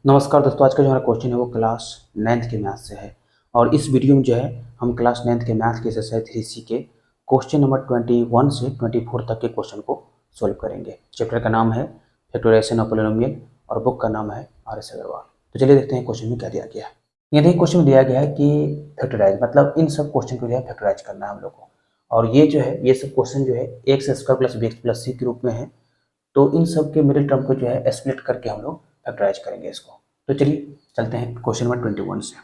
नमस्कार दोस्तों, आज का जो हमारा क्वेश्चन है वो क्लास 9th के मैथ से है। और इस वीडियो में जो है हम क्लास 9th के मैथ के एक्सरसाइज 3C के क्वेश्चन नंबर 21 से 24 तक के क्वेश्चन को सॉल्व करेंगे। चैप्टर का नाम है फैक्टराइजेशन ऑफ पॉलिनोमियल और बुक का नाम है RS अग्रवाल। तो चलिए देखते हैं क्वेश्चन में क्या दिया गया है। यहाँ देखिए क्वेश्चन में दिया गया है कि फैक्टराइज मतलब इन सब क्वेश्चन को जो है फैक्टराइज करना है हम लोग को। और ये जो है ये सब क्वेश्चन जो है x square plus b x plus c के रूप में है। तो इन सब के मिडिल टर्म को जो है स्प्लिट करके हम लोग फैक्टराइज करेंगे इसको। तो चलिए चलते हैं क्वेश्चन नंबर 21 से।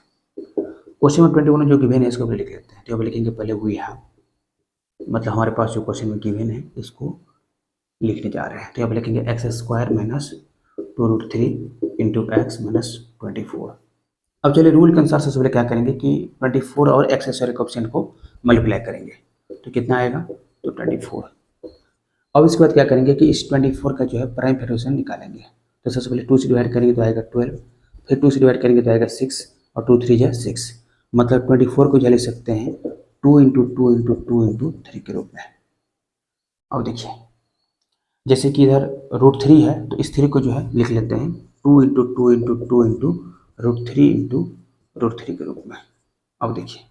क्वेश्चन नंबर 21 में जो गिवन है इसको भी लिख लेते हैं। तो अब लिखेंगे पहले वी हैव, मतलब हमारे पास जो क्वेश्चन में गिवन है इसको लिखने जा रहे हैं। तो अब लिखेंगे x square minus 2√3 into x minus 24। अब चलिए रूल के अनुसार सबसे पहले क्या करेंगे कि 24 और एक्स स्क्वायर के ऑप्शन को मल्टीप्लाई करेंगे। तो कितना आएगा? तो 24। अब इसके बाद क्या करेंगे कि इस 24 का जो है प्राइम फ्रैक्शन निकालेंगे। तो सबसे पहले 2 से डिवाइड करेंगे तो आएगा 12, फिर 2 से डिवाइड करेंगे तो आएगा 6 और 2 3 जा 6, मतलब 24 को जो लिख सकते हैं 2 इंटू 2 इंटू 2 इंटू 3 के रूप में। अब देखिए जैसे कि इधर √3 है तो इस 3 को जो है लिख लेते हैं 2 इंटू 2 इंटू 2 इंटू √3 इंटू √3 के रूप में। अब देखिए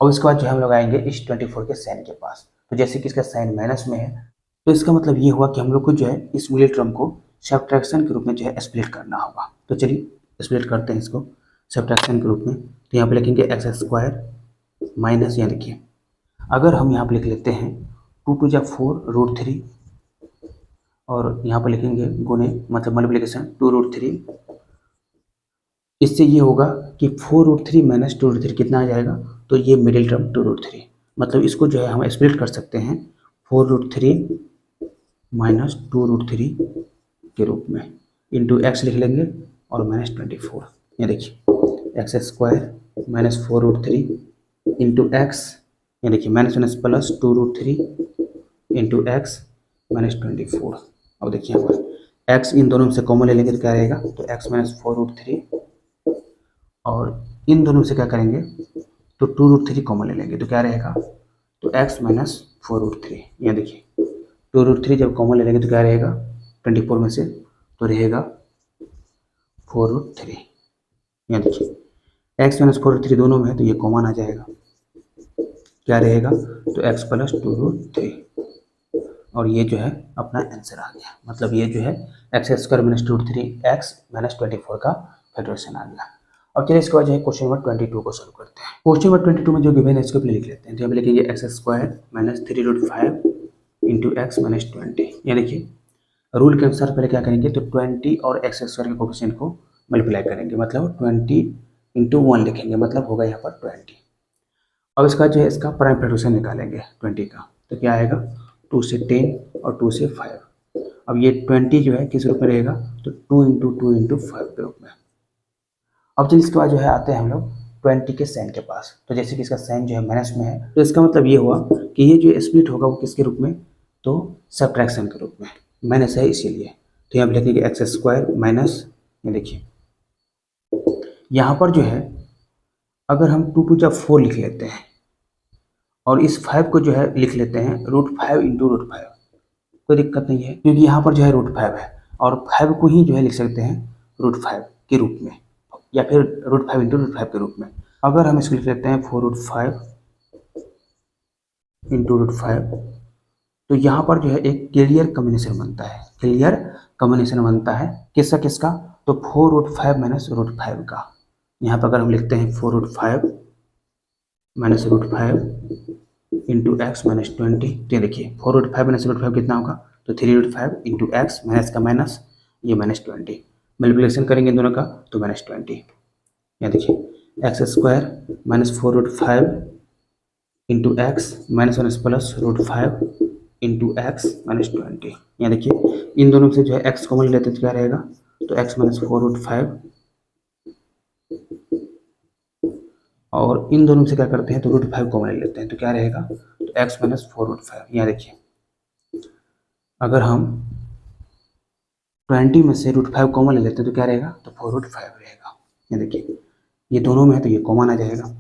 अब इसके बाद जो है हम लोग आएंगे इस 24 के साइन के पास। तो जैसे कि इसका साइन माइनस में है तो इसका मतलब ये हुआ कि हम लोग को जो है इस मिडिल टर्म को सब्ट्रैक्शन के रूप में जो है स्प्लिट करना होगा। तो चलिए स्प्लिट करते हैं इसको सब्ट्रैक्शन के रूप में। तो यहाँ पे लिखेंगे एक्स स्क्वायर माइनस, यहाँ देखिए अगर हम यहाँ पे लिख लेते हैं 2 2 जा 4√3 और यहाँ पर लिखेंगे गुने मतलब मल्टीप्लिकेशन 2√3। इससे ये होगा कि 4√3 माइनस 2√3 कितना आ जाएगा? तो ये मिडिल टर्म 2√3, मतलब इसको जो है हम स्प्लिट कर सकते हैं 4√3 माइनस 2√3 के रूप में इंटू एक्स लिख लेंगे और माइनस 24। ये देखिए x square minus 4√3 into x, ये देखिए minus minus plus 2√3 into x minus 24। अब देखिए यहाँ पर एक्स इन दोनों से कॉमन ले लेंगे तो क्या रहेगा? तो एक्स माइनस 4√3 और इन दोनों से क्या करेंगे तो 2√3 कॉमन ले लेंगे तो क्या रहेगा? तो x माइनस 4√3। यहाँ देखिए 2√3 जब कॉमन ले लेंगे तो क्या रहेगा 24 में से? तो रहेगा 4√3। यहाँ देखिए x माइनस 4√3 दोनों में है तो ये कॉमन आ जाएगा, क्या रहेगा? तो x प्लस 2√3। और ये जो है अपना आंसर आ गया, मतलब ये जो है x square minus 2√3 x minus 24 का फैक्टराइजेशन आ गया। अब चलिए इसके बाद जो है क्वेश्चन नंबर 22 को सॉल्व करते हैं। क्वेश्चन नंबर 22 में जो गिवन है इसको पहले लिख लेते हैं। तो यहाँ पे लिखेंगे x square minus 3√5 into x minus 20। ये देखिए रूल के अनुसार पहले क्या करेंगे तो 20 और एक्स स्क्वायर के कोफिशिएंट को मल्टीप्लाई करेंगे, मतलब 20 इंटू 1 लिखेंगे, मतलब होगा यहाँ पर 20। अब इसका जो है इसका प्राइम फ्रैक्शन निकालेंगे 20 का। तो क्या आएगा? 2 से 10 और 2 से 5। अब ये 20 जो है किस रूप में रहेगा? तो 2 इंटू 2 इंटू 5 के रूप में। अब चलिए इसके बाद जो है आते हैं हम लोग 20 के साइन के पास। तो जैसे कि इसका साइन जो है माइनस में है तो इसका मतलब ये हुआ कि ये जो स्प्लिट होगा वो किसके रूप में? तो सब्ट्रैक्शन के रूप में, माइनस है इसीलिए। तो यहाँ पे लिखेंगे एक्स स्क्वायर माइनस, ये देखिए यहाँ पर जो है अगर हम 2 2 जा 4 लिख लेते हैं और इस 5 को जो है लिख लेते हैं √5 इंटू √5, कोई दिक्कत नहीं है क्योंकि यहाँ पर जो है √5 है और 5 को ही जो है लिख सकते हैं √5 के रूप में या फिर √5 इंटू √5 के रूप में। अगर हम इसको लिख लेते हैं 4√5 इंटू √5 तो यहाँ पर जो है एक क्लियर कॉम्बिनेशन बनता है, क्लियर कॉम्बिनेशन बनता है किसका किसका? तो 4√5 माइनस √5 का। यहाँ पर अगर हम लिखते हैं 4√5 माइनस √5 इंटू एक्स माइनस 20, तो ये देखिए 4√5 माइनस √5 कितना होगा? तो 3√5 इंटू एक्स माइनस का माइनस, ये माइनस 20, मल्टीप्लिकेशन करेंगे इन दोनों का तो माइनस 20। यहाँ देखिए x square minus 4√5 into x minus minus plus √5 into x minus 20। यहाँ देखिए इन दोनों से जो है एक्स कॉमन लेते हैं तो क्या रहेगा? तो एक्स माइनस 4√5 और इन दोनों से क्या करते हैं तो √5 कॉमन ले लेते हैं तो क्या रहेगा? तो एक्स माइनस 4√5। यहाँ देखिए अगर हम 20 में से √5 कॉमन ले लेते हैं तो क्या रहेगा? तो 4√5 रहेगा। ये देखिए ये दोनों में है तो ये कॉमन आ जाएगा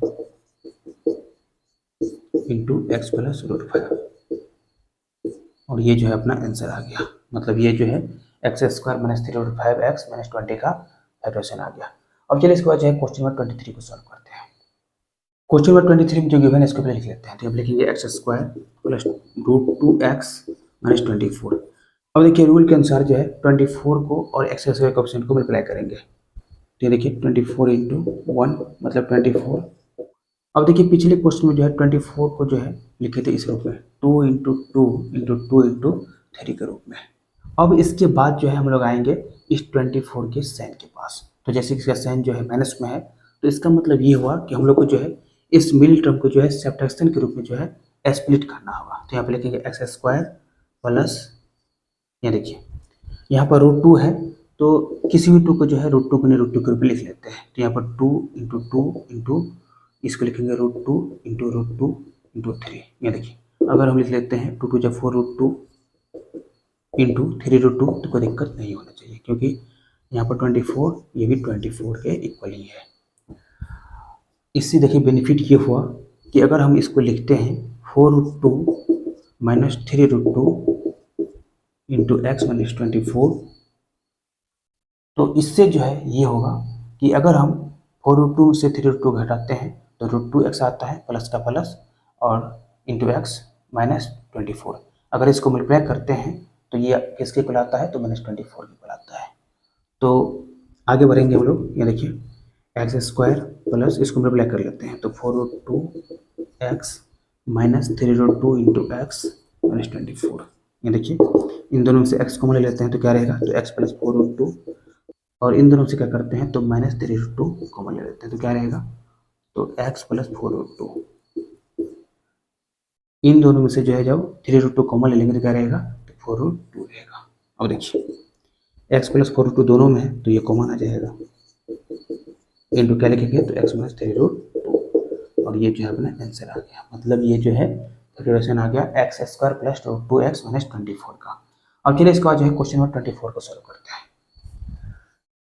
इंटू एक्स प्लस √5 और ये जो है अपना आंसर आ गया, मतलब ये जो है x square minus 3√5 x minus 20 का फैक्टराइजेशन आ गया। अब चलिए इसके बाद जो है क्वेश्चन नंबर 23 को सॉल्व करते हैं। क्वेश्चन नंबर 23 में जो गिवन है इसको पहले लिख लेते हैं। तो अब लिखेंगे x square plus √2x minus 24। अब देखिए रूल के अनुसार जो है 24 को और एक्स स्क्वायर के ऑप्शन को मल्टीप्लाई करेंगे। तो ये देखिए 24 इंटू 1 मतलब 24। अब देखिए पिछले क्वेश्चन में जो है 24 को जो है लिखे थे इस रूप में 2 इंटू 2 इंटू 2 इंटू 3 के रूप में। अब इसके बाद जो है हम लोग आएंगे इस 24 के साइन के पास। तो जैसे कि इसका साइन जो है माइनस में है तो इसका मतलब ये हुआ कि हम लोग को जो है इस मिडिल टर्म को जो है सब्ट्रैक्शन के रूप में जो है स्प्लिट करना होगा। तो यहाँ पे लिखेंगे एक्स स्क्वायर प्लस, ये देखिए यहाँ पर √2 है तो किसी भी 2 को जो है √2 को √2 के रूप में लिख लेते हैं। तो यहाँ पर 2 इंटू 2 इंटू इसको लिखेंगे √2 इंटू √2 इंटू 3। ये देखिए अगर हम लिख लेते हैं 2 × 4 √2 इंटू 3√2 तो कोई दिक्कत नहीं होना चाहिए क्योंकि यहाँ पर 24 ये भी 24 के इक्वल ही है। इससे देखिए बेनिफिट ये हुआ कि अगर हम इसको लिखते हैं 4√2 माइनस 3√2 इंटू एक्स माइनस 24 तो इससे जो है ये होगा कि अगर हम 4√2 से 3√2 घटाते हैं तो √2x आता है प्लस का प्लस और इंटू एक्स माइनस 24। अगर इसको मल्टीप्लाई करते हैं तो ये किसके इक्वल आता है तो माइनस 24 के इक्वल आता है। तो आगे बढ़ेंगे हम लोग। ये देखिए एक्स स्क्वायर प्लस इसको मल्टीप्लाई कर लेते हैं तो 4√2x minus 3√2 into x minus 24। ये देखिए इन दोनों में से x कॉमन ले लेते हैं तो क्या रहेगा तो x प्लस 4√2 और इन दोनों से क्या करते हैं तो माइनस 3√2 कॉमन ले लेते हैं तो क्या रहेगा तो x प्लस 4√2। इन दोनों में से जो है जब 3√2 कॉमन ले लेंगे तो क्या रहेगा तो 4√2 रहेगा। अब देखिए x प्लस 4√2 दोनों में है तो ये कॉमन आ जाएगा इंटू क्या लिखेंगे तो x माइनस 3√2 और ये जो है अपना आंसर आ गया। मतलब ये जो है फैक्टराइजेशन आ गया x square plus 2x minus 24 का। अब चलिए इसके बाद जो है क्वेश्चन नंबर 24 को सॉल्व करते हैं।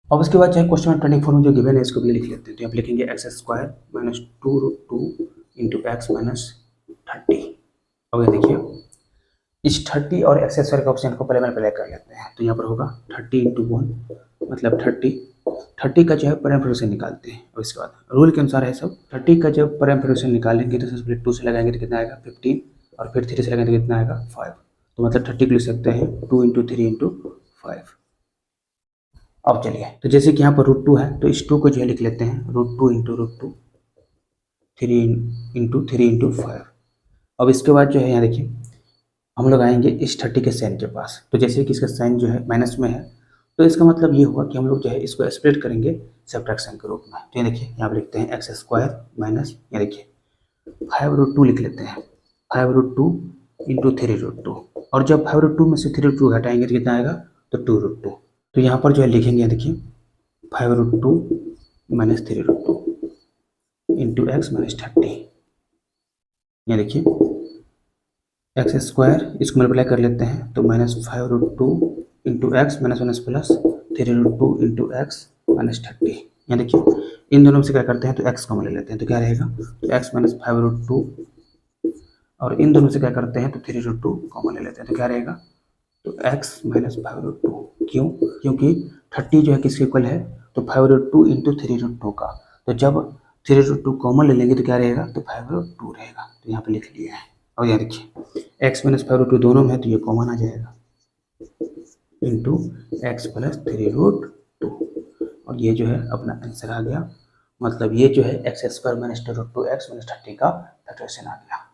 अब उसके बाद जो है क्वेश्चन नंबर 24 में जो गिवन है इसको भी लिख लेते हैं। तो यहाँ लिखेंगे x square minus 2√2 into x minus 30। अब ये देखिए इस 30 और एक्स स्क्वायर के ऑप्शन को पहले मल्टीप्लाई कर लेते हैं। तो यहाँ पर होगा 30 इंटू 1 मतलब 30 का जो है प्राइम फ्रैक्शन निकालते हैं। और इसके बाद रूल के अनुसार है सब 30 का जब प्राइम फ्रैक्शन निकालेंगे तो सबसे 2 से लगाएंगे तो कितना आएगा 15 और फिर 3 से लगाएंगे तो कितना आएगा 5। तो मतलब 30 को लिख सकते हैं 2 इंटू 3 इंटू 5। अब चलिए तो जैसे कि यहाँ पर √2 है तो इस 2 को जो है लिख लेते हैं √2 इंटू √2 3 इंटू 5। अब इसके बाद जो है यहाँ देखिए हम लोग आएंगे इस 30 के साइन के पास। तो जैसे कि इसका साइन जो है माइनस में है तो इसका मतलब ये हुआ कि हम लोग जो है इसको स्प्लिट करेंगे सब्ट्रैक्शन के रूप में। तो ये देखिए यहाँ पर लिखते हैं एक्स स्क्वायर माइनस ये देखिए 5√2 लिख लेते हैं 5√2 इंटू 3√2 और जब 5√2 में से 3√2 घटाएंगे तो कितना आएगा तो 2√2। तो यहाँ पर जो है लिखेंगे देखिए 5√2 माइनस 3√2 इंटू एक्स माइनस 30। ये देखिए एक्स स्क्वायर इसको मल्टीप्लाई कर लेते हैं तो minus 5√2 into x minus minus plus 3√2 into x minus 30। यहाँ देखिए इन दोनों से क्या करते हैं तो एक्स कॉमन ले लेते हैं तो क्या रहेगा तो एक्स माइनस 5√2 और इन दोनों से क्या करते हैं तो 3√2 कॉमन ले लेते हैं तो क्या रहेगा तो x माइनस 5√2। क्यों? क्योंकि 30 जो है किसके इक्वल है तो 5√2 इंटू 3√2 का। तो जब 3√2 कॉमन ले लेंगे तो क्या रहेगा तो 5√2 रहेगा। तो यहाँ पे लिख लिया है। और यहाँ देखिए x माइनस 5√2 दोनों में है तो ये कॉमन आ जाएगा इंटू एक्स प्लस 3√2 और ये जो है अपना आंसर आ गया। मतलब ये जो है x square minus 2√2 x minus 30 का फैक्टराइजेशन आ गया।